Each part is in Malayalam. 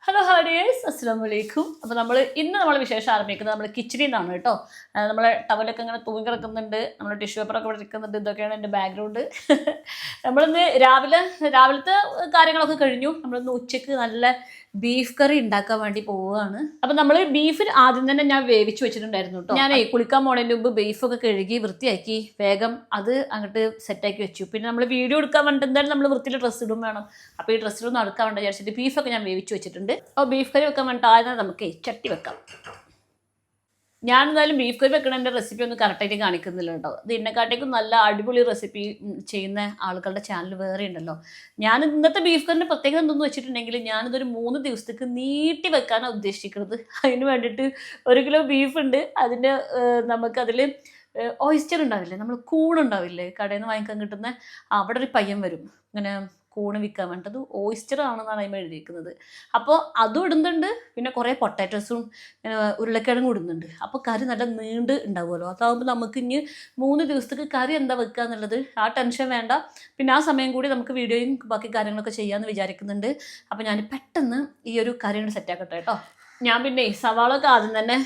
ഹലോ ഹാഡിയേഴ്സ്, അസ്സാം വലൈക്കും. അപ്പോൾ നമ്മൾ വിശേഷം ആരംഭിക്കുന്നത് നമ്മൾ കിച്ചണിൽ നിന്നാണ് കേട്ടോ. നമ്മളെ ടവലൊക്കെ ഇങ്ങനെ തൂങ്ങി കിടക്കുന്നുണ്ട്, നമ്മൾ ടിഷ്യൂ പേപ്പറൊക്കെ ഇവിടെ ഇരിക്കുന്നുണ്ട്. ഇതൊക്കെയാണ് എൻ്റെ ബാക്ക്ഗ്രൗണ്ട്. നമ്മളിന്ന് രാവിലത്തെ കാര്യങ്ങളൊക്കെ കഴിഞ്ഞു. നമ്മളിന്ന് ഉച്ചയ്ക്ക് നല്ല ബീഫ് കറി ഉണ്ടാക്കാൻ വേണ്ടി പോവുകയാണ്. അപ്പം നമ്മൾ ബീഫ് ആദ്യം തന്നെ ഞാൻ വേവിച്ച് വെച്ചിട്ടുണ്ടായിരുന്നു കേട്ടോ. ഞാൻ കുളിക്കാൻ പോണതിന് മുമ്പ് ബീഫൊക്കെ കഴുകി വൃത്തിയാക്കി വേഗം അത് അങ്ങോട്ട് സെറ്റാക്കി വെച്ചു. പിന്നെ നമ്മൾ വീഡിയോ എടുക്കാൻ വേണ്ടിയിട്ട് എന്തായാലും നമ്മൾ വൃത്തിയിൽ ഡ്രസ്സ് ഇടും വേണം. അപ്പോൾ ഈ ഡ്രസ്സിലൊന്നും അടുക്കാൻ വേണ്ടി വിചാരിച്ചിട്ട് ബീഫൊക്കെ ഞാൻ വേവിച്ച് വെച്ചിട്ടുണ്ട്. അപ്പോൾ ബീഫ് കറി വെക്കാൻ വേണ്ടിയിട്ട് ആദ്യം നമുക്ക് ചട്ടി വെക്കാം. ഞാൻ എന്തായാലും ബീഫ് കറി വെക്കണതിൻ്റെ റെസിപ്പി ഒന്നും കറക്റ്റായിട്ട് കാണിക്കുന്നില്ല കേട്ടോ. ഇത് എന്നെക്കാട്ടേക്കും നല്ല അടിപൊളി റെസിപ്പി ചെയ്യുന്ന ആളുകളുടെ ചാനൽ വേറെ ഉണ്ടല്ലോ. ഞാൻ ഇന്നത്തെ ബീഫ് കറിൻ്റെ പ്രത്യേകത എന്തെന്ന് വെച്ചിട്ടുണ്ടെങ്കിൽ ഞാനിതൊരു 3 ദിവസത്തേക്ക് നീട്ടി വെക്കാനാണ് ഉദ്ദേശിക്കുന്നത്. അതിന് വേണ്ടിയിട്ട് 1 കിലോ ബീഫ് ഉണ്ട്. അതിൻ്റെ നമുക്കതിൽ ഓയിസ്റ്റർ ഉണ്ടാവില്ലേ, നമ്മൾ കൂണുണ്ടാവില്ലേ കടയിൽ നിന്ന് വാങ്ങിക്കാൻ കിട്ടുന്ന, അവിടെ ഒരു പയ്യൻ വരും ഇങ്ങനെ കൂണ് വിൽക്കാൻ വേണ്ടത്. ഓയിസ്റ്റർ ആണെന്നാണ് അതിന് എഴുതിയിരിക്കുന്നത്. അപ്പോൾ അതും ഇടുന്നുണ്ട്, പിന്നെ കുറേ പൊട്ടാറ്റോസും ഉരുളക്കിഴങ്ങും ഇടുന്നുണ്ട്. അപ്പോൾ കറി നല്ല നീണ്ട് ഉണ്ടാവുമല്ലോ. അതാകുമ്പോൾ നമുക്ക് ഇനി 3 ദിവസത്തേക്ക് കറി എന്താ വെക്കുക എന്നുള്ളത് ആ ടെൻഷൻ വേണ്ട. പിന്നെ ആ സമയം കൂടി നമുക്ക് വീഡിയോയും ബാക്കി കാര്യങ്ങളൊക്കെ ചെയ്യാമെന്ന് വിചാരിക്കുന്നുണ്ട്. അപ്പോൾ ഞാൻ പെട്ടെന്ന് ഈ ഒരു കറി കൊണ്ട് സെറ്റാക്കട്ടെ കേട്ടോ. ഞാൻ പിന്നെ സവാളൊക്കെ ആദ്യം തന്നെ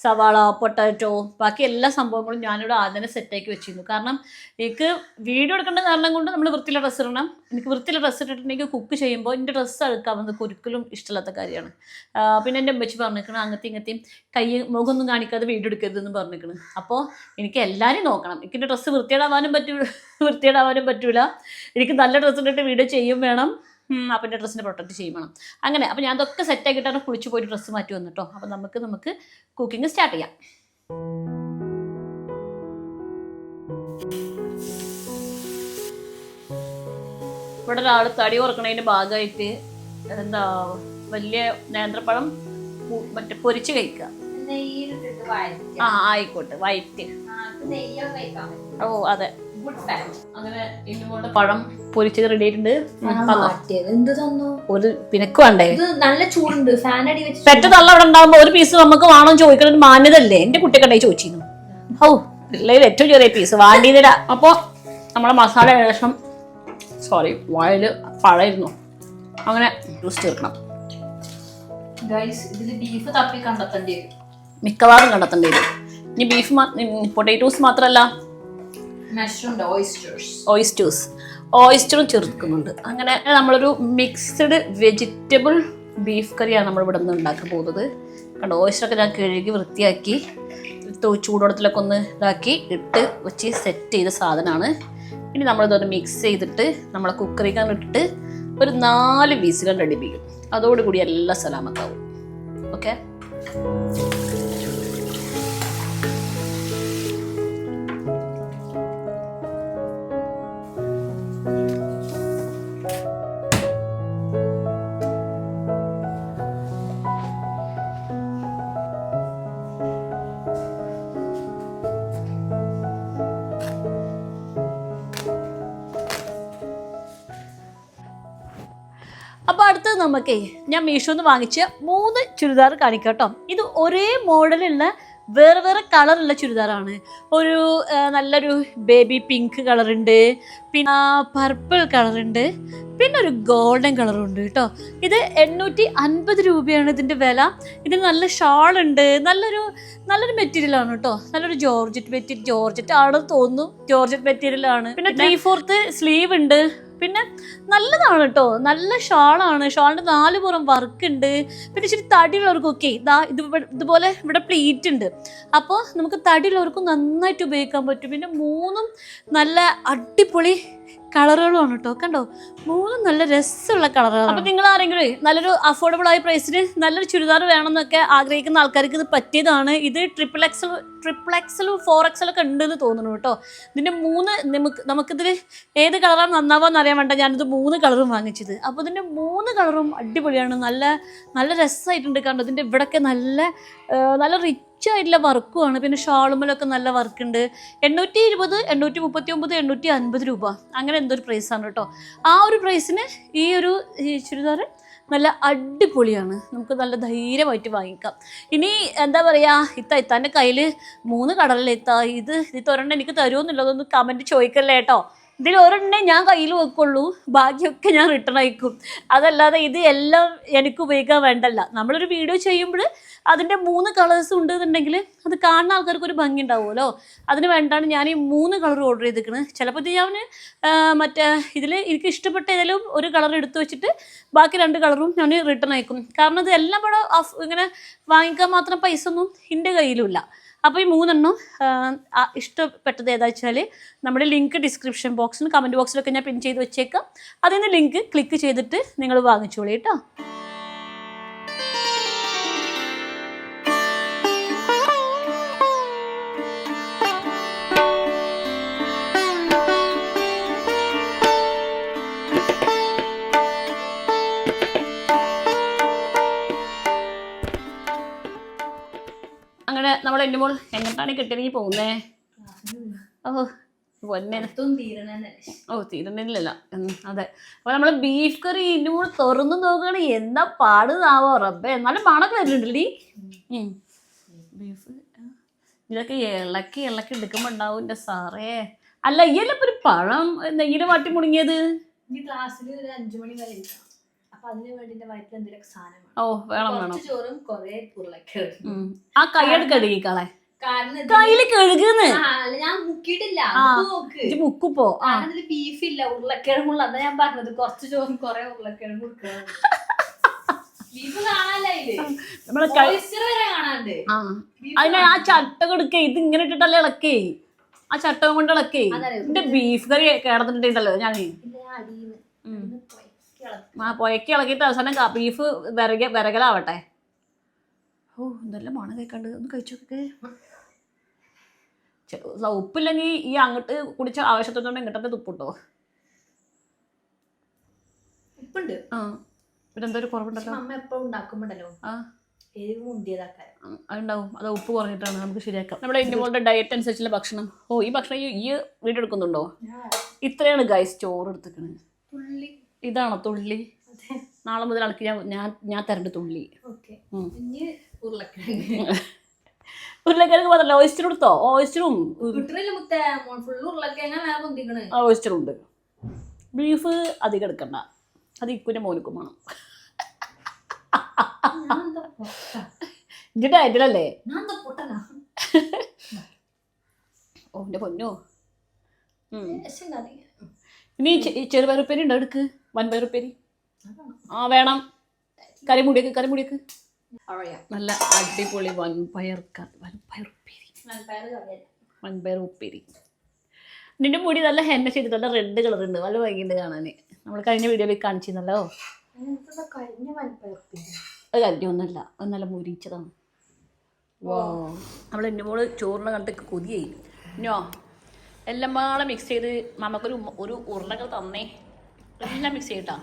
സവാള, പൊട്ടാറ്റോ, ബാക്കി എല്ലാ സംഭവങ്ങളും ഞാനിവിടെ ആദ്യം തന്നെ സെറ്റാക്കി വെച്ചിരുന്നു. കാരണം എനിക്ക് വീഡിയോ എടുക്കേണ്ട കാരണം കൊണ്ട് നമ്മൾ വൃത്തിയുള്ള ഡ്രസ്സ് ഇടണം. എനിക്ക് വൃത്തിയുള്ള ഡ്രസ്സ് ഇട്ടിട്ടുണ്ടെങ്കിൽ കുക്ക് ചെയ്യുമ്പോൾ എൻ്റെ ഡ്രസ്സ് അഴുക്കാവുന്നത് ഒരിക്കലും ഇഷ്ടമില്ലാത്ത കാര്യമാണ്. പിന്നെ എൻ്റെ അമ്മച്ചി പറഞ്ഞിരിക്കണം അങ്ങനത്തെ ഇങ്ങനത്തെയും മുഖമൊന്നും കാണിക്കാതെ വീഡിയോ എടുക്കരുതെന്ന് പറഞ്ഞിരിക്കണം. അപ്പോൾ എനിക്ക് എല്ലാവരും നോക്കണം. എനിക്ക് എൻ്റെ ഡ്രസ്സ് വൃത്തിയിടാവാനും പറ്റൂല. എനിക്ക് നല്ല ഡ്രസ്സ് ഇട്ടിട്ട് വീഡിയോ ചെയ്യും വേണം. അപ്പം എൻ്റെ ഡ്രസ്സിനെ പ്രൊട്ടക്റ്റ് ചെയ്യണം. അങ്ങനെ അപ്പോൾ ഞാൻ അതൊക്കെ സെറ്റാക്കിയിട്ടാണ് കുളിച്ച് പോയിട്ട് ഡ്രസ്സ് മാറ്റി വന്നിട്ടോ. അപ്പോൾ നമുക്ക് കുക്കിംഗ് സ്റ്റാർട്ട് ചെയ്യാം. ഇവിടെ ഒരാൾ തടി കുറക്കണതിൻ്റെ ഭാഗമായിട്ട് എന്താ വലിയ നേന്ത്രപ്പഴം മറ്റേ പൊരിച്ച് കഴിക്കുക. ആയിക്കോട്ടെ, വയറ്റ്. ഓ അതെ, അങ്ങനെ ഇതുപോലെ പഴം പൊരിച്ചത് റെഡി ആയിട്ടുണ്ട്. ഒരു പിനക്ക് വേണ്ടേ, നല്ല ചൂടുണ്ട്, ഫാൻ അടി വെച്ച് പെറ്റ തള്ള അവിടെ ഉണ്ടാകുമ്പോ ഒരു പീസ് നമുക്ക് വേണം ചോദിക്കണ ഒരു മാന്യതല്ലേ. എന്റെ കുട്ടിക്കടയിൽ ചോദിച്ചിരുന്നു. ഓ പിള്ളേര് ഏറ്റവും ചെറിയ പീസ് വാണ്ടിയതില്ല. അപ്പൊ നമ്മളെ മസാല ഏകദേശം വായില് പഴയിരുന്നു. അങ്ങനെ ജ്യൂസ് ചേർക്കണം. ബീഫ് തപ്പി കണ്ടെത്തേണ്ടി വരും, മിക്കവാറും കണ്ടെത്തേണ്ടി വരും. ഇനി ബീഫ് പൊട്ടേറ്റോസ് മാത്രല്ല ഓയിസ്റ്ററും ചേർക്കുന്നുണ്ട്. അങ്ങനെ നമ്മളൊരു മിക്സ്ഡ് വെജിറ്റബിൾ ബീഫ് കറിയാണ് നമ്മളിവിടെ നിന്ന് ഉണ്ടാക്കാൻ പോകുന്നത്. കണ്ടോ, ഓയിസ്റ്ററൊക്കെ ഞാൻ കഴുകി വൃത്തിയാക്കി ചൂടുവെള്ളത്തിലൊക്കെ ഒന്ന് ഇട്ട് വെച്ച് സെറ്റ് ചെയ്ത സാധനമാണ്. ഇനി നമ്മളിതൊന്ന് മിക്സ് ചെയ്തിട്ട് നമ്മളെ കുക്കറിക്കാൻ ഇട്ടിട്ട് ഒരു 4 വീസിലും റെഡിപ്പിക്കും. അതോടുകൂടി എല്ലാം സലാമത്താവും. ഓക്കെ, അപ്പോൾ അടുത്തത് നമുക്കേ ഞാൻ മീഷോന്ന് വാങ്ങിച്ച 3 ചുരിദാർ കാണിക്കാം കേട്ടോ. ഇത് ഒരേ മോഡലുള്ള വേറെ കളറുള്ള ചുരിദാറാണ്. ഒരു നല്ലൊരു ബേബി പിങ്ക് കളറുണ്ട്, പിന്നെ പർപ്പിൾ കളറുണ്ട്, പിന്നെ ഒരു ഗോൾഡൻ കളറുണ്ട് കേട്ടോ. ഇത് 850 രൂപയാണ് ഇതിൻ്റെ വില. ഇതിന് നല്ല ഷാളുണ്ട്, നല്ലൊരു മെറ്റീരിയലാണ് കേട്ടോ. നല്ലൊരു ജോർജറ്റ് ആണെന്ന് തോന്നുന്നു, ജോർജറ്റ് മെറ്റീരിയലാണ്. പിന്നെ 3/4 സ്ലീവ് ഉണ്ട്. പിന്നെ നല്ലതാണ് കേട്ടോ, നല്ല ഷാളാണ്. ഷാളിൻ്റെ 4 പുറം വർക്ക് ഉണ്ട്. പിന്നെ ഇച്ചിരി തടിയുള്ളവർക്കൊക്കെ ഇതുപോലെ ഇവിടെ പ്ലീറ്റ് ഉണ്ട്. അപ്പോൾ നമുക്ക് തടിയുള്ളവർക്കും നന്നായിട്ട് ഉപയോഗിക്കാൻ പറ്റും. പിന്നെ 3 നല്ല അടിപൊളി കളറുകളുമാണ് കേട്ടോ. കണ്ടോ, 3 നല്ല രസമുള്ള കളറുകളാണ്. അപ്പോൾ നിങ്ങൾ ആരെങ്കിലും നല്ലൊരു അഫോർഡബിൾ ആയ പ്രൈസിന് നല്ലൊരു ചുരിദാർ വേണമെന്നൊക്കെ ആഗ്രഹിക്കുന്ന ആൾക്കാർക്ക് ഇത് പറ്റിയതാണ്. ഇത് XXL 4XL ഒക്കെ ഉണ്ടെന്ന് തോന്നുന്നു കേട്ടോ. ഇതിൻ്റെ 3 നമുക്കിതിൽ ഏത് കളറാണ് നന്നാവാന്ന് അറിയാൻ വേണ്ട ഞാനിത് 3 കളറും വാങ്ങിച്ചത്. അപ്പോൾ ഇതിൻ്റെ 3 കളറും അടിപൊളിയാണ്, നല്ല രസമായിട്ടുണ്ട്. കണ്ടോ, ഇതിൻ്റെ ഇവിടെയൊക്കെ നല്ല റിച്ച് ആയിട്ടുള്ള വർക്കുമാണ്. പിന്നെ ഷാളുമലൊക്കെ നല്ല വർക്കുണ്ട്. 820, 839, 850 രൂപ അങ്ങനെ എന്തൊരു പ്രൈസാണ് കേട്ടോ. ആ ഒരു പ്രൈസിന് ഈ ചുരിദാർ നല്ല അടിപൊളിയാണ്. നമുക്ക് നല്ല ധൈര്യമായിട്ട് വാങ്ങിക്കാം. ഇനി എന്താ പറയുക, ഇത്താൻ്റെ കയ്യിൽ 3 കടലല്ലേ ഇത് ഒരെണ്ണം എനിക്ക് തരുമെന്നുള്ളതൊന്ന് കമൻറ്റ് ചോദിക്കല്ലേ കേട്ടോ. ഇതിൽ ഒരെണ്ണേ ഞാൻ കയ്യിൽ വെക്കുള്ളൂ, ബാക്കിയൊക്കെ ഞാൻ റിട്ടേൺ അയക്കും. അതല്ലാതെ ഇത് എല്ലാം എനിക്ക് ഉപയോഗിക്കാൻ വേണ്ടല്ല. നമ്മളൊരു വീഡിയോ ചെയ്യുമ്പോൾ അതിൻ്റെ 3 കളേഴ്സ് ഉണ്ടെന്നുണ്ടെങ്കിൽ അത് കാണുന്ന ആൾക്കാർക്ക് ഒരു ഭംഗി ഉണ്ടാവുമല്ലോ. അതിന് വേണ്ടിയാണ് ഞാൻ ഈ 3 കളർ ഓർഡർ ചെയ്തിരിക്കുന്നത്. ചിലപ്പോൾ ഇത് ഞാൻ മറ്റേ ഇതിൽ എനിക്ക് ഇഷ്ടപ്പെട്ട ഏതെങ്കിലും ഒരു കളർ എടുത്തു വെച്ചിട്ട് ബാക്കി 2 കളറും ഞാൻ റിട്ടേൺ അയക്കും. കാരണം ഇത് എല്ലാം ഇവിടെ ഇങ്ങനെ വാങ്ങിക്കാൻ മാത്രം പൈസ ഒന്നും എൻ്റെ കയ്യിലുമില്ല. അപ്പോൾ ഈ 3 എണ്ണം ഇഷ്ടപ്പെട്ടത് ഏതാ വെച്ചാൽ നമ്മുടെ ലിങ്ക് ഡിസ്ക്രിപ്ഷൻ ബോക്സിലും കമൻറ്റ് ബോക്സിലൊക്കെ ഞാൻ പിൻ ചെയ്ത് വെച്ചേക്കാം. അതിൽ നിന്ന് ലിങ്ക് ക്ലിക്ക് ചെയ്തിട്ട് നിങ്ങൾ വാങ്ങിച്ചോളൂ കേട്ടോ. അങ്ങനെ നമ്മൾ എൻ്റെ മോൾ എങ്ങോട്ടാണ് കിട്ടിയെങ്കിൽ പോകുന്നേ? ഓ പൊന്നെ, തീരുന്നില്ലല്ലോ. അതെ. അപ്പോൾ നമ്മൾ ബീഫ് കറി ഇതിൻ്റെ കൂടെ തുറന്ന് നോക്കുകയാണ്. എന്താ പാടുന്നാവോ റബ്ബേ. എന്നാലും മണക്ക് വരുന്നുണ്ടല്ലേ ബീഫ്. ഇതൊക്കെ ഇളക്കി എടുക്കുമ്പോൾ ഉണ്ടാവും എൻ്റെ സാറേ. അല്ല ഇയല്ല ഇപ്പൊ ഒരു പഴം നെയ്യില് വാട്ടി മുടങ്ങിയത്. ക്ലാസ്സിൽ ഒരു 5 മണി വരെ ഇരിക്കണം. അപ്പൊ അതിന് വേണ്ടി വയറ്റിൽ എന്തെങ്കിലും സാധനം വേണം. ചോറും കുറെ ഉരുളക്കിഴങ്ങ്. ആ കൈയ്യോട് കഴുകിക്കളെ. കാരണം കയ്യില് കഴുകുന്ന് ഞാൻ മുക്കിയിട്ടില്ല. മുക്കുപ്പോ അതില് ബീഫില്ല, ഉരുളക്കിഴങ്ങുള്ള. അതാ ഞാൻ പറഞ്ഞത് കുറച്ച് ചോറും കുറെ ഉരുളക്കിഴങ്ങ് കൊടുക്കുക. ബീഫ് കാണാനില്ല, വരെ കാണാണ്ട്. അതിന് ആ ചട്ട എടുക്കേ, ഇത് ഇങ്ങനെ ഇട്ടിട്ടല്ലേ ഇളക്കേ, ആ ചട്ടകം കൊണ്ട് ഇളക്കേ. എന്റെ ബീഫ് കറി കേടത്തിട്ടുണ്ടല്ലോ ഞാൻ. പൊയക്കി ഇളക്കിയിട്ട് അവസാനം ബീഫ് വിരകലാവട്ടെ. ഓ എന്തെല്ലാം മണം കേൾക്കണ്ട്. ഒന്ന് കഴിച്ചോക്കെ. ഉപ്പില്ലെങ്കിൽ ഈ അങ്ങോട്ട് കുടിച്ച ആവശ്യത്തോണ്ട് ഇങ്ങോട്ടത്തെ തുപ്പിട്ടോ. ഉപ്പുണ്ട്. ഇതെന്തോ ഒരു കുറവുണ്ടല്ലോ. അമ്മ എപ്പോഴും ഉണ്ടാക്കുമ്പോണ്ടല്ലോ അതുണ്ടാവും. അത് ഉപ്പ് കുറഞ്ഞിട്ടാണ്. നമുക്ക് ശരിയാക്കാം. നമ്മുടെ ഇന്ത്യ മോളുടെ ഡയറ്റ് അനുസരിച്ചുള്ള ഭക്ഷണം. ഓ ഈ ഭക്ഷണം ഈ വീഡിയോ എടുക്കുന്നുണ്ടോ? ഇത്രയാണ് ഗൈസ് ചോറ് എടുത്തിക്കണത്. ഇതാണോ തുള്ളി? നാളെ മുതൽ ആൾക്ക് ഞാൻ തരണ്ട് തുള്ളി. ഉരുളക്കിഴങ്ങ് മാത്രല്ല, ഓയിസ്റ്റർ എടുത്തോ? ഓയിസ്റ്ററും ഓയിസ്റ്ററും ഉണ്ട്. ബീഫ് അധികം എടുക്കണ്ട, അത് ഇക്കുൻ്റെ മോനുക്കും വേണം. ഇഞ്ചിട്ട് ആയിട്ടില്ലല്ലേ? ഓ എൻ്റെ പൊന്നോ. ഇനി ചെറുപയറുപ്പേരി ഉണ്ടോ? എടുക്ക്. വൻപയറുപ്പേരി വേണം. കരിമുടിയൊക്കെ നല്ല അടിപൊളി വൻപയർ ഉപ്പേരി. നിന്റെ മുടി നല്ല ഹെന്ന ചെയ്തിട്ട് നല്ല റെഡ് കളർ ഉണ്ട്, നല്ല ഭംഗിയുണ്ട് കാണാൻ. നമ്മൾ കഴിഞ്ഞ വീഡിയോയിൽ കാണിച്ചിരുന്നല്ലോ. അത് കരിഞ്ഞൊന്നുമല്ല, അത് നല്ല മുരിച്ചതാണ്. വാ, നമ്മൾ എൻ്റെ മോള് ചോറിനെ കണ്ടിട്ട് കൊതിയായി. ഇന്നോ എല്ലാം പാടെ മിക്സ് ചെയ്ത് നമുക്കൊരു ഉരുളകൾ തന്നേ. എല്ലാം മിക്സ് ചെയ്യട്ടാ.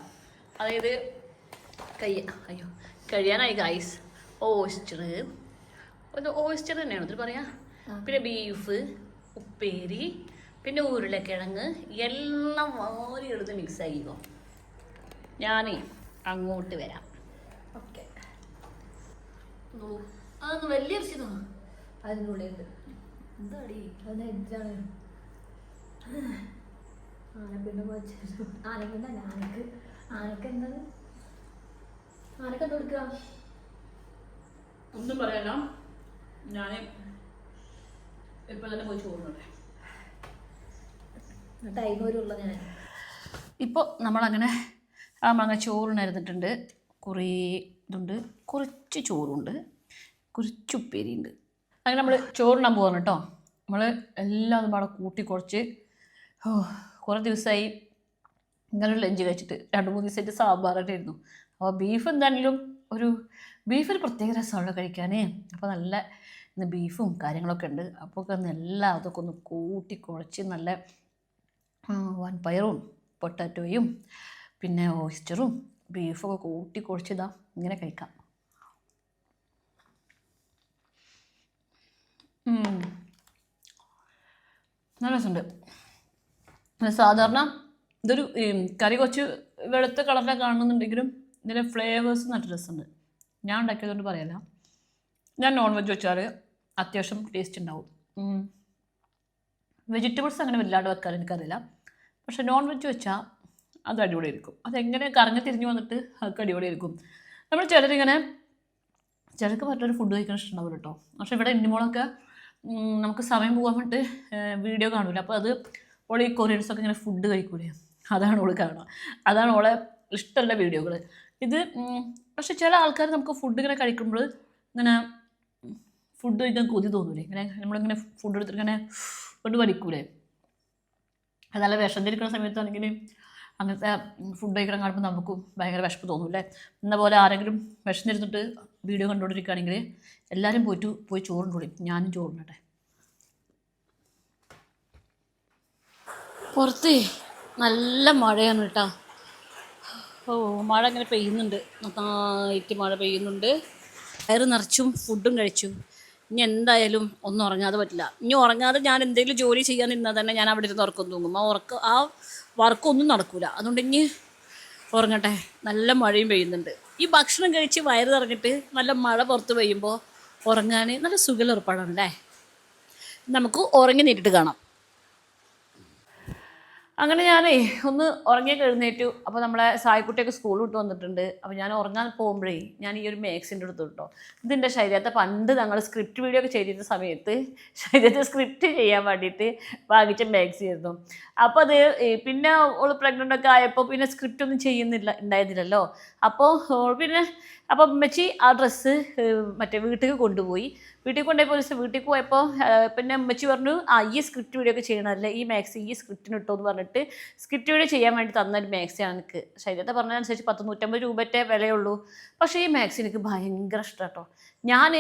അതായത് കഴിയാനായി ഗൈസ്. ഓയിസ്റ്റർ തന്നെയാണ് ഇതിൽ പറയാ. പിന്നെ ബീഫ്, ഉപ്പേരി, പിന്നെ ഉരുളക്കിഴങ്ങ് എല്ലാം വാരി എടുത്ത് മിക്സ് ആക്കിക്കോ. ഞാനേ അങ്ങോട്ട് വരാം. ഓക്കെ. അതൊന്ന് വലിയ ഇറച്ചിതാ. അതിനുള്ളിൽ എന്താടി അത് എജ്ജാണ്. ആനക്കെന്താ കൊടുക്കുക? ഒന്നും പറയാനോ, ഞാൻ ഇപ്പൊ തന്നെ പോയി ചോറുണ്ടേ. ടൈമൂരുള്ള ഞാൻ ഇപ്പോൾ നമ്മളങ്ങനെ ചോറിനരുന്നിട്ടുണ്ട്. കുറേ ഇതുണ്ട്, കുറച്ച് ചോറുണ്ട്, കുറച്ച് ഉപ്പേരിയുണ്ട്. അങ്ങനെ നമ്മൾ ചോറിനാൻ പോകാൻ കേട്ടോ. നമ്മൾ എല്ലാം അതും അവിടെ കൂട്ടി കുറച്ച് കുറേ ദിവസമായി ഇങ്ങനെ ലഞ്ച് കഴിച്ചിട്ട്. 2-3 ദിവസമായിട്ട് സാമ്പാറായിട്ടായിരുന്നു. അപ്പോൾ ബീഫ് എന്താണെങ്കിലും ബീഫിന് പ്രത്യേക രസമുള്ള കഴിക്കാൻ. അപ്പോൾ നല്ല ഇന്ന് ബീഫും കാര്യങ്ങളൊക്കെ ഉണ്ട്. അപ്പോൾ എല്ലാം അതൊക്കെ ഒന്ന് കൂട്ടി കുഴച്ച് നല്ല വൻപയറും പൊട്ടാറ്റോയും പിന്നെ ഓയിസ്റ്ററും ബീഫൊക്കെ കൂട്ടി കുഴച്ചിതാ ഇങ്ങനെ കഴിക്കാം. നല്ല രസമുണ്ട്. സാധാരണ ഇതൊരു കറി കുറച്ച് വെളുത്ത കളറിലാണ് കാണുന്നുണ്ടെങ്കിലും ഇതിൻ്റെ ഫ്ലേവേഴ്സ് നല്ല രസമുണ്ട്. ഞാൻ ഉണ്ടാക്കിയതുകൊണ്ട് പറയല്ല. ഞാൻ നോൺ വെജ് വെച്ചാൽ അത്യാവശ്യം ടേസ്റ്റ് ഉണ്ടാവും. വെജിറ്റബിൾസ് അങ്ങനെ വല്ലാണ്ട് വെക്കാൻ എനിക്കറിയില്ല. പക്ഷെ നോൺ വെജ് വെച്ചാൽ അത് അടിപൊളിയായിരിക്കും. അതെങ്ങനെ കറങ്ങി തിരിഞ്ഞ് വന്നിട്ട് അതൊക്കെ അടിപൊളിയായിരിക്കും. നമ്മൾ ചിലർക്ക് മറ്റൊരു ഫുഡ് കഴിക്കാൻ ഇഷ്ടമുണ്ടാവില്ല കേട്ടോ. പക്ഷെ ഇവിടെ ഇന്നിമോളൊക്കെ നമുക്ക് സമയം പോകാൻ വേണ്ടിയിട്ട് വീഡിയോ കാണില്ല. അപ്പോൾ അത് ഓൾ ഈ കൊറിയൻസൊക്കെ ഇങ്ങനെ ഫുഡ് കഴിക്കൂലേ, അതാണ് ഓൾ കാണുക. അതാണ് ഓളെ ഇഷ്ടമുള്ള വീഡിയോകൾ. ഇത് പക്ഷെ ചില ആൾക്കാർ നമുക്ക് ഫുഡ് ഇങ്ങനെ കഴിക്കുമ്പോൾ ഇങ്ങനെ ഫുഡ് കഴിക്കാൻ കൊതി തോന്നൂലേ, ഇങ്ങനെ നമ്മളിങ്ങനെ ഫുഡ് എടുത്തിട്ട് ഇങ്ങനെ കൊണ്ട് വലിക്കൂലേ. അത് നല്ല വിഷമിരിക്കുന്ന സമയത്താണെങ്കിൽ അങ്ങനത്തെ ഫുഡ് കഴിക്കണം കാണുമ്പോൾ നമുക്കും ഭയങ്കര വിശപ്പ് തോന്നൂല്ലേ. എന്ന പോലെ ആരെങ്കിലും വിശന്നിരുന്നിട്ട് വീഡിയോ കണ്ടുകൊണ്ടിരിക്കുകയാണെങ്കിൽ എല്ലാവരും പോയി ചോറുണ്ട് വിളിക്കും. ഞാനും ചോറുണ്ടട്ടെ. പുറത്ത് നല്ല മഴയാണ് കേട്ടോ. മഴ ഇങ്ങനെ പെയ്യുന്നുണ്ട്, നന്നായിട്ട് മഴ പെയ്യുന്നുണ്ട്. വയറ് നിറച്ചും ഫുഡും കഴിച്ചു. ഇനി എന്തായാലും ഒന്നും ഉറങ്ങാതെ പറ്റില്ല. ഇനി ഉറങ്ങാതെ ഞാൻ എന്തെങ്കിലും ജോലി ചെയ്യാൻ നിന്നാൽ തന്നെ ഞാൻ അവിടെ ഇരുന്ന് ഉറക്കം തൂങ്ങും. ആ വർക്കൊന്നും നടക്കില്ല. അതുകൊണ്ട് ഇനി ഉറങ്ങട്ടെ. നല്ല മഴയും പെയ്യുന്നുണ്ട്. ഈ ഭക്ഷണം കഴിച്ച് വയറ് നിറഞ്ഞിട്ട് നല്ല മഴ പുറത്ത് പെയ്യുമ്പോൾ ഉറങ്ങാൻ നല്ല സുഖമുള്ള ഉറപ്പാണല്ലേ. നമുക്ക് ഉറങ്ങി നീട്ടിട്ട് കാണാം. അങ്ങനെ ഞാനേ ഒന്ന് ഉറങ്ങിയൊക്കെ എഴുന്നേറ്റു. അപ്പോൾ നമ്മളെ സായിക്കുട്ടിയൊക്കെ സ്കൂൾ വിട്ട് വന്നിട്ടുണ്ട്. അപ്പോൾ ഞാൻ ഉറങ്ങാൻ പോകുമ്പോഴേ ഞാൻ ഈ ഒരു മാക്സിൻ്റെ അടുത്ത് കേട്ടോ. ഇതിൻ്റെ ശരീരത്തെ പണ്ട് ഞങ്ങൾ സ്ക്രിപ്റ്റ് വീഡിയോ ഒക്കെ ചെയ്തിരുന്ന സമയത്ത് ശരീരത്തെ സ്ക്രിപ്റ്റ് ചെയ്യാൻ വേണ്ടിയിട്ട് വാങ്ങിച്ച മാക്സി ആയിരുന്നു. അപ്പോൾ അത് പിന്നെ ഓൾ പ്രഗ്നൻ്റ് ഒക്കെ ആയപ്പോൾ പിന്നെ സ്ക്രിപ്റ്റ് ഒന്നും ഉണ്ടായിരുന്നില്ലല്ലോ. അപ്പോൾ ഉമ്മച്ചി ആ ഡ്രസ്സ് മറ്റേ വീട്ടിൽ കൊണ്ടുപോയി. വീട്ടിൽ പോയപ്പോൾ പിന്നെ ഉമ്മച്ചി പറഞ്ഞു, ഈ സ്ക്രിപ്റ്റ് വീഡിയോ ഒക്കെ ചെയ്യണമല്ലേ, ഈ മാക്സി ഈ സ്ക്രിപ്റ്റിന് ഇട്ടോ എന്ന് പറഞ്ഞിട്ട് സ്ക്രിപ്റ്റ് വീഡിയോ ചെയ്യാൻ വേണ്ടി തന്നൊരു മാക്സിയാണ് എനിക്ക്. ശരീരത്തെ പറഞ്ഞതനുസരിച്ച് 100-150 രൂപയുടെ വിലയുള്ളൂ. പക്ഷേ ഈ മാക്സി എനിക്ക് ഭയങ്കര ഇഷ്ടം കേട്ടോ. ഞാൻ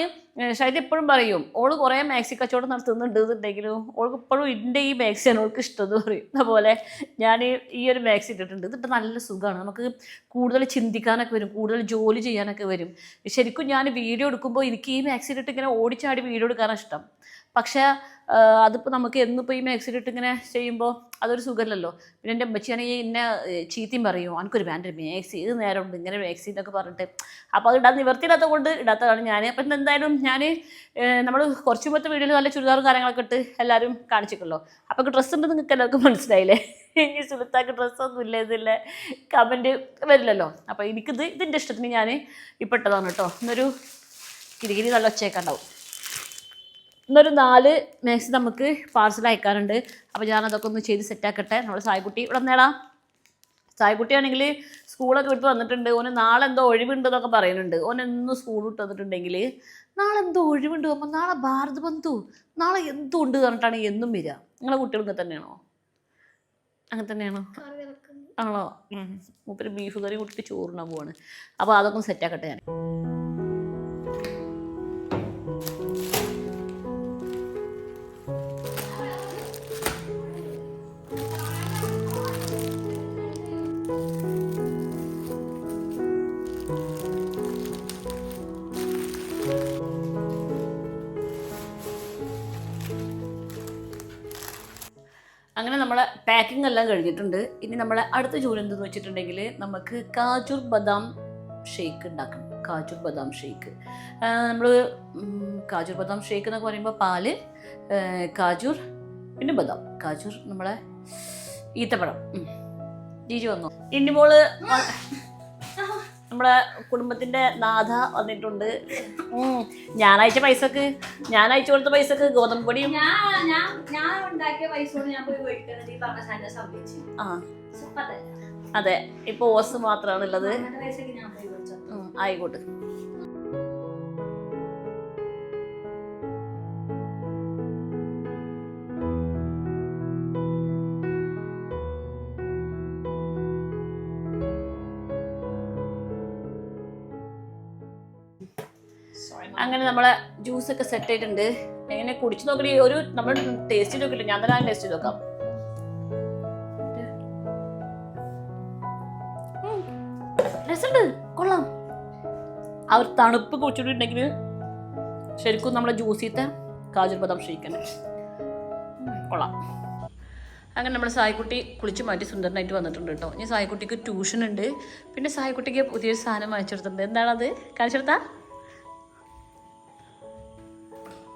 ശരീരം എപ്പോഴും പറയും, ഓള് കുറേ മാക്സി കച്ചവടം നടത്തുന്നുണ്ട് എന്നുണ്ടെങ്കിലും ഓൾക്ക് ഇപ്പോഴും എൻ്റെ ഈ മാക്സിയാണ് ഓൾക്ക് ഇഷ്ടം എന്ന് പറയും. അതുപോലെ ഞാൻ ഈ ഒരു മാക്സി ഇട്ടിട്ടുണ്ട്. ഇതിട്ട് നല്ല സുഖമാണ്. നമുക്ക് കൂടുതൽ ചിന്തിക്കാനൊക്കെ വരും, കൂടുതൽ ജോലി ചെയ്യാനൊക്കെ വരും. ശരിക്കും ഞാൻ വീഡിയോ എടുക്കുമ്പോൾ എനിക്ക് ഈ മാക്സി ഇട്ടിട്ട് ഇങ്ങനെ ഓടിച്ചാടി വീഡിയോ എടുക്കാനാണ് ഇഷ്ടം. പക്ഷേ അതിപ്പോൾ നമുക്ക് എന്നിപ്പോൾ ഈ മാക്സി ഇട്ടിട്ട് ഇങ്ങനെ ചെയ്യുമ്പോൾ അതൊരു സുഖമല്ലല്ലോ. പിന്നെ എൻ്റെ അമ്മച്ചിയാണെങ്കിൽ എന്നെ ചീത്തയും പറയും, എനിക്കൊരു വേണ്ട മാക്സി ഇത് നേരമുണ്ട് ഇങ്ങനെ മാക്സി എന്നൊക്കെ പറഞ്ഞിട്ട്. അപ്പോൾ അത് ഇടാൻ നിവർത്തിയില്ലാത്ത കൊണ്ട് ഇടാത്തതാണ് ഞാൻ. അപ്പം എന്തായാലും ഞാൻ നമ്മൾ കുറച്ച് മുമ്പത്തെ വീഡിയോയിൽ നല്ല ചുരിദാറും കാര്യങ്ങളൊക്കെ ഇട്ട് എല്ലാവരും കാണിച്ചിട്ടുള്ളൂ. അപ്പോൾ ഡ്രസ്സ് ഉണ്ട് നിങ്ങൾക്ക് എല്ലാവർക്കും മനസ്സിലായില്ലേ. ഇനി സുലത്താക്ക് ഡ്രസ്സൊന്നും ഇല്ല ഇതില്ല കമൻറ്റ് വരില്ലല്ലോ. അപ്പോൾ ഇതിൻ്റെ ഇഷ്ടത്തിന് ഞാൻ ഇപ്പെട്ടതാണ് കേട്ടോ. ഇന്നൊരു കിരികിരി നല്ല ഒച്ചയൊക്കെ ഉണ്ടാവും. ഇന്നൊരു 4 മാക്സി നമുക്ക് പാർസൽ അയക്കാനുണ്ട്. അപ്പോൾ ഞാനതൊക്കെ ഒന്ന് ചെയ്ത് സെറ്റാക്കട്ടെ. നമ്മൾ സായിക്കുട്ടി ഇവിടെ നേടാം. സായിക്കുട്ടിയാണെങ്കിൽ സ്കൂളൊക്കെ വിട്ട് വന്നിട്ടുണ്ട്. ഓന് നാളെ എന്തോ ഒഴിവുണ്ടെന്നൊക്കെ പറയുന്നുണ്ട്. ഓനെന്നും സ്കൂൾ വിട്ട് വന്നിട്ടുണ്ടെങ്കിൽ നാളെ എന്തോ ഒഴിവുണ്ട്. അപ്പോൾ നാളെ ഭാരത് ബന്ധു നാളെ എന്തോ ഉണ്ട് പറഞ്ഞിട്ടാണ് എന്നും വരിക. നിങ്ങളെ കുട്ടികൾക്ക് തന്നെയാണോ? അങ്ങനെ തന്നെയാണോ? ആണോ? മൂപ്പര് ബീഫ് കറി കൂട്ടിയിട്ട് ചോറിനാൻ പോവാണ്. അപ്പോൾ അതൊക്കെ സെറ്റാക്കട്ടെ ഞാൻ. അങ്ങനെ നമ്മളെ പാക്കിംഗ് എല്ലാം കഴിഞ്ഞിട്ടുണ്ട്. ഇനി നമ്മളെ അടുത്ത ജോലി എന്തെന്ന് വെച്ചിട്ടുണ്ടെങ്കിൽ നമുക്ക് കാജു ബദാം ഷേക്ക് ഉണ്ടാക്കണം. കാജു ബദാം ഷേക്ക് നമ്മൾ കാജു ബദാം ഷേക്ക് എന്നൊക്കെ പറയുമ്പോൾ പാല്, കാജൂർ, പിന്നെ ബദാം. കാജൂർ നമ്മളെ ഈത്തപ്പഴം. ജീജി വന്നു. ഇന്നിമോള് നമ്മളെ കുടുംബത്തിൻ്റെ നാഥ വന്നിട്ടുണ്ട്. ഞാൻ അയച്ചു കൊടുത്ത പൈസക്ക് ഗോതമ്പ് പൊടിയും അതെ. ഇപ്പൊ ഓസ് മാത്രമാണ് ഉള്ളത്. ആയിക്കോട്ടെ. അങ്ങനെ നമ്മളെ ജ്യൂസൊക്കെ സെറ്റ് ആയിട്ടുണ്ട്. എങ്ങനെ കുടിച്ചു നോക്കണേ, ഒരു നമ്മൾ ടേസ്റ്റ് നോക്കില്ല. ഞാൻ തന്നെ ടേസ്റ്റ് ചെയ്ത് നോക്കാം. കൊള്ളാം. ആ ഒരു തണുപ്പ് കുടിച്ചിട്ടുണ്ടെങ്കിൽ ശരിക്കും നമ്മളെ ജ്യൂസിത്തെ കാജു ബദാം ഷേക്കന്നെ കൊള്ളാം. അങ്ങനെ നമ്മുടെ സായിക്കുട്ടി കുളിച്ച് മാറ്റി സുന്ദരനായിട്ട് വന്നിട്ടുണ്ട് കേട്ടോ. ഇനി സായിക്കുട്ടിക്ക് ട്യൂഷൻ ഉണ്ട്. പിന്നെ സായിക്കുട്ടിക്ക് പുതിയൊരു സാധനം വാങ്ങിച്ചെടുത്തിട്ടുണ്ട്. എന്താണത്? കാണിച്ചെടുത്താ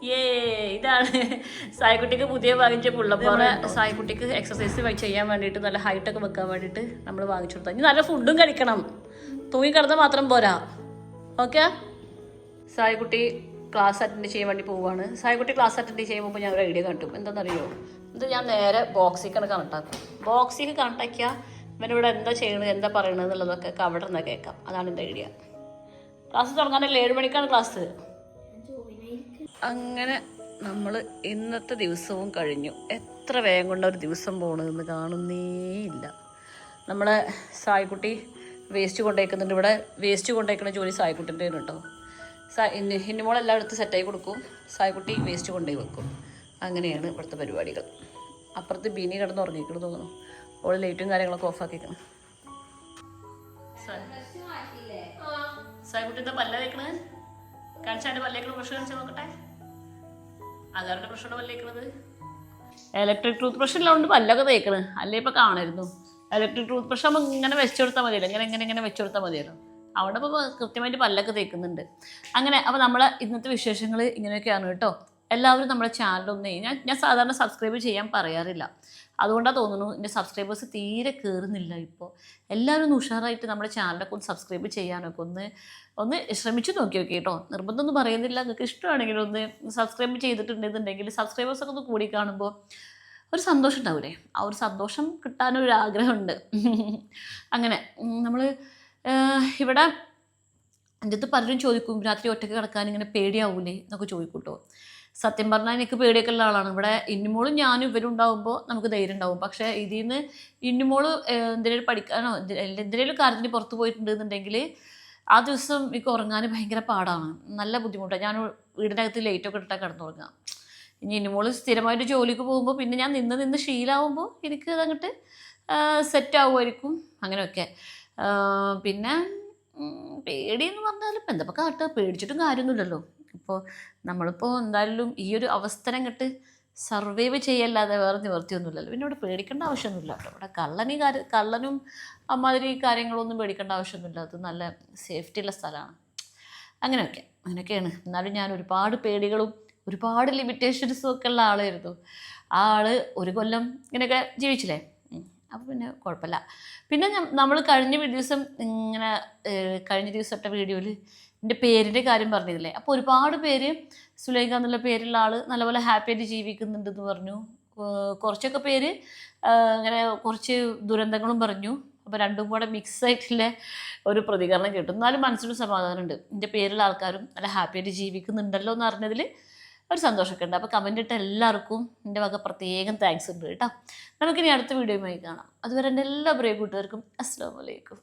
ഇതാണ് സായിക്കുട്ടിക്ക് പുതിയ വാങ്ങിച്ച പുള്ളപ്പോറെ. സായിക്കുട്ടിക്ക് എക്സസൈസ് ചെയ്യാൻ വേണ്ടിയിട്ട് നല്ല ഹൈറ്റൊക്കെ വെക്കാൻ വേണ്ടിയിട്ട് നമ്മൾ വാങ്ങിച്ചു കൊടുത്താൽ. ഇനി നല്ല ഫുഡും കഴിക്കണം, തൂങ്ങി കിടന്നാൽ മാത്രം പോരാ. ഓക്കെ. സായിക്കുട്ടി ക്ലാസ് അറ്റൻഡ് ചെയ്യാൻ വേണ്ടി പോവുകയാണ്. സായിക്കുട്ടി ക്ലാസ് അറ്റൻഡ് ചെയ്യുമ്പോൾ ഞാൻ ഒരു ഐഡിയ കണ്ടു. എന്താണെന്നറിയോ, ഇത് ഞാൻ നേരെ ബോക്സിലേക്കാണ് കണക്റ്റാക്കും. ബോക്സിലേക്ക് കണക്റ്റാക്കിയാൽ ഇവനിവിടെ എന്താ ചെയ്യണത്, എന്താ പറയണത് എന്നുള്ളതൊക്കെ അവിടെ നിന്ന് കേൾക്കാം. അതാണ് എൻ്റെ ഐഡിയ. ക്ലാസ് തുടങ്ങാനല്ലേ, 7 മണിക്കാണ് ക്ലാസ്. അങ്ങനെ നമ്മൾ ഇന്നത്തെ ദിവസവും കഴിഞ്ഞു. എത്ര വേഗം കൊണ്ട് ഒരു ദിവസം പോകണമെന്ന് കാണുന്നേയില്ല. നമ്മളെ സായിക്കുട്ടി വേസ്റ്റ് കൊണ്ടുവയ്ക്കുന്നുണ്ട്. ഇവിടെ വേസ്റ്റ് കൊണ്ടുവയ്ക്കുന്ന ജോലി സായിക്കുട്ടിൻ്റെ കേട്ടോ. ഹിന്നുമോൾ എല്ലാം എടുത്ത് സെറ്റായി കൊടുക്കും, സായിക്കുട്ടി വേസ്റ്റ് കൊണ്ടുപോയി വെക്കും. അങ്ങനെയാണ് ഇവിടുത്തെ പരിപാടികൾ. അപ്പുറത്ത് ബീനി കിടന്ന് ഉറങ്ങിക്കണം തോന്നുന്നു. ഓൾ ലൈറ്റും കാര്യങ്ങളൊക്കെ ഓഫാക്കിക്കണം. സായിക്കുട്ടി എന്താ പല്ല വയ്ക്കണത്? കാണിച്ചാണ്ട് പല്ലേക്കണ ബ്രഷ് കാണിച്ചാൽ നോക്കട്ടെ. ആധാറിൻ്റെ ബ്രഷോടെ പല്ലേക്കണത്. ഇലക്ട്രിക് ടൂത്ത് ബ്രഷ് ഇല്ലാണ്ട് പല്ലൊക്കെ തേക്കണ്. അല്ലേ ഇപ്പം കാണരുന്നു. ഇലക്ട്രിക് ടൂത്ത് ബ്രഷ് ആകുമ്പോൾ ഇങ്ങനെ വെച്ച് കൊടുത്താൽ മതിയല്ലോ, ഇങ്ങനെ വെച്ച് കൊടുത്താൽ മതിയല്ലോ. അവിടെ ഇപ്പോൾ കൃത്യമായിട്ട് പല്ലൊക്കെ തേക്കുന്നുണ്ട്. അങ്ങനെ അപ്പോൾ നമ്മളെ ഇന്നത്തെ വിശേഷങ്ങൾ ഇങ്ങനെയൊക്കെയാണ് കേട്ടോ. എല്ലാവരും നമ്മുടെ ചാനലൊന്നേ, ഞാൻ സാധാരണ സബ്സ്ക്രൈബ് ചെയ്യാൻ പറയാറില്ല. അതുകൊണ്ടാണ് തോന്നുന്നു എൻ്റെ സബ്സ്ക്രൈബേഴ്സ് തീരെ കയറുന്നില്ല ഇപ്പോൾ. എല്ലാവരും ഒന്ന് ഉഷാറായിട്ട് നമ്മുടെ ചാനലൊക്കെ ഒന്ന് സബ്സ്ക്രൈബ് ചെയ്യാനൊക്കെ ഒന്ന് ശ്രമിച്ചു നോക്കി കേട്ടോ. നിർബന്ധമൊന്നും പറയുന്നില്ല. നിങ്ങൾക്ക് ഇഷ്ടമാണെങ്കിൽ ഒന്ന് സബ്സ്ക്രൈബ് ചെയ്തിട്ടുണ്ടെന്നുണ്ടെങ്കിൽ സബ്സ്ക്രൈബേഴ്സൊക്കെ ഒന്ന് കൂടി കാണുമ്പോൾ ഒരു സന്തോഷം ഉണ്ടാവില്ലേ? ആ ഒരു സന്തോഷം കിട്ടാനൊരു ആഗ്രഹമുണ്ട്. അങ്ങനെ നമ്മൾ ഇവിടെ എൻ്റെ അടുത്ത് പലരും ചോദിക്കും, രാത്രി ഒറ്റയ്ക്ക് കിടക്കാൻ ഇങ്ങനെ പേടിയാവൂലേ എന്നൊക്കെ ചോദിക്കും കേട്ടോ. സത്യം പറഞ്ഞാൽ എനിക്ക് പേടിയൊക്കെ ഉള്ള ആളാണ്. ഇവിടെ ഇന്നുമോളും ഞാനും ഇവരും ഉണ്ടാകുമ്പോൾ നമുക്ക് ധൈര്യം ഉണ്ടാവും. പക്ഷേ ഇതിൽ നിന്ന് ഇന്നുമോള് എന്തെങ്കിലും പഠിക്കാനോ എന്തെങ്കിലും കാര്യത്തിന് പുറത്ത് പോയിട്ടുണ്ടെന്നുണ്ടെങ്കിൽ ആ ദിവസം എനിക്ക് ഉറങ്ങാൻ ഭയങ്കര പാടാണ്, നല്ല ബുദ്ധിമുട്ടാണ്. ഞാൻ വീടിനകത്ത് ലൈറ്റൊക്കെ ഇട്ടിട്ടാണ് കിടന്നുറങ്ങുക. ഇനി ഇന്നുമോള് സ്ഥിരമായിട്ട് ജോലിക്ക് പോകുമ്പോൾ പിന്നെ ഞാൻ നിന്ന് ശീലമാകുമ്പോൾ എനിക്ക് അതങ്ങോട്ട് സെറ്റ് ആവുമായിരിക്കും. അങ്ങനെയൊക്കെ. പിന്നെ പേടിയെന്ന് പറഞ്ഞാൽ ഇപ്പം എന്താ കാട്ടുക, പേടിച്ചിട്ടും കാര്യമൊന്നുമില്ലല്ലോ. ഇപ്പോൾ നമ്മളിപ്പോൾ എന്തായാലും ഈ ഒരു അവസരം കെട്ട് സർവൈവ് ചെയ്യല്ലാതെ വേറെ നിവർത്തിയൊന്നുമില്ലല്ലോ. പിന്നെ ഇവിടെ പേടിക്കേണ്ട ആവശ്യമൊന്നുമില്ല കേട്ടോ. ഇവിടെ കള്ളനും അമ്മാതിരി കാര്യങ്ങളൊന്നും പേടിക്കേണ്ട ആവശ്യമൊന്നുമില്ല. അത് നല്ല സേഫ്റ്റി ഉള്ള സ്ഥലമാണ്. അങ്ങനെയൊക്കെയാണ്. എന്നാലും ഞാൻ ഒരുപാട് പേടികളും ഒരുപാട് ലിമിറ്റേഷൻസും ഒക്കെ ഉള്ള ആളായിരുന്നു. ആ ആൾ 1 കൊല്ലം ഇങ്ങനെയൊക്കെ ജീവിച്ചില്ലേ, അപ്പോൾ പിന്നെ കുഴപ്പമില്ല. പിന്നെ നമ്മൾ കഴിഞ്ഞ ദിവസത്തെ വീഡിയോയിൽ എൻ്റെ പേരിൻ്റെ കാര്യം പറഞ്ഞില്ലേ, അപ്പോൾ ഒരുപാട് പേര് സുലൈഖ എന്നുള്ള പേരുള്ള ആൾ നല്ലപോലെ ഹാപ്പി ആയിട്ട് ജീവിക്കുന്നുണ്ടെന്ന് പറഞ്ഞു. കുറച്ചൊക്കെ പേര് അങ്ങനെ കുറച്ച് ദുരന്തങ്ങളും പറഞ്ഞു. അപ്പോൾ രണ്ടും കൂടെ മിക്സ് ആയിട്ടുള്ള ഒരു പ്രതികരണം കേട്ടു. എന്നാലും മനസ്സിലൊരു സമാധാനമുണ്ട്. എൻ്റെ പേരുള്ള ആൾക്കാരും നല്ല ഹാപ്പി ആയിട്ട് ജീവിക്കുന്നുണ്ടല്ലോ എന്ന് അറിഞ്ഞതിൽ ഒരു സന്തോഷമൊക്കെ ഉണ്ട്. അപ്പോൾ കമൻ്റ് ഇട്ട എല്ലാവർക്കും എൻ്റെ വക പ്രത്യേകം താങ്ക്സ് ഉണ്ട് കേട്ടോ. നമുക്കിനി അടുത്ത വീഡിയോയുമായി കാണാം. അതുവരെ എൻ്റെ എല്ലാ പ്രിയ കൂട്ടുകാർക്കും അസ്സലാമു അലൈക്കും.